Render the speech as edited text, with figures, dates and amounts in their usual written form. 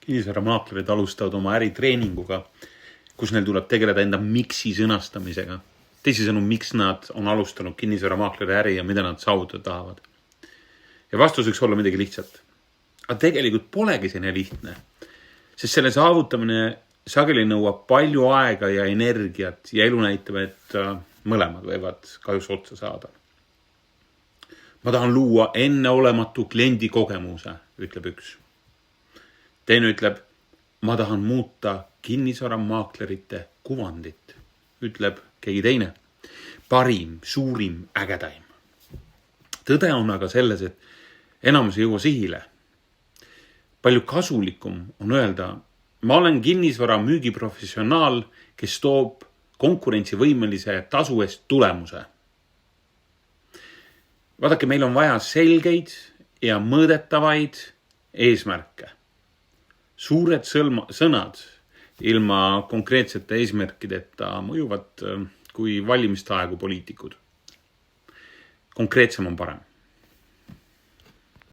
Kinnisvaramaaklerid alustavad oma äritreeninguga, kus neil tuleb tegeleda enda miksi sõnastamisega. Teisisõnu, miks nad on alustanud kinnisvaramaakleri äri ja mida nad saavutada tahavad. Ja vastus võiks olla midagi lihtsat. Aga tegelikult polegi selline lihtne, sest selle saavutamine sageli nõuab palju aega ja energiat ja elu näitab, et mõlemad võivad kahjuks otsa saada. Ma tahan luua enneolematu kliendi kogemuse, ütleb üks. Teine ütleb, ma tahan muuta kinnisvaramaaklerite kuvandit, ütleb keegi teine. Parim, suurim, ägedaim. Tõde on aga selles, et enamus ei jõua sihile. Palju kasulikum on öelda, ma olen kinnisvara müügiprofessionaal, kes toob konkurentsivõimelise tasu eest tulemuse. Vaadake, meil on vaja selgeid ja mõõdetavaid eesmärke. Suured sõnad ilma konkreetsete eesmärkideta mõjuvad kui valimiste aegu poliitikud. Konkreetsem on parem.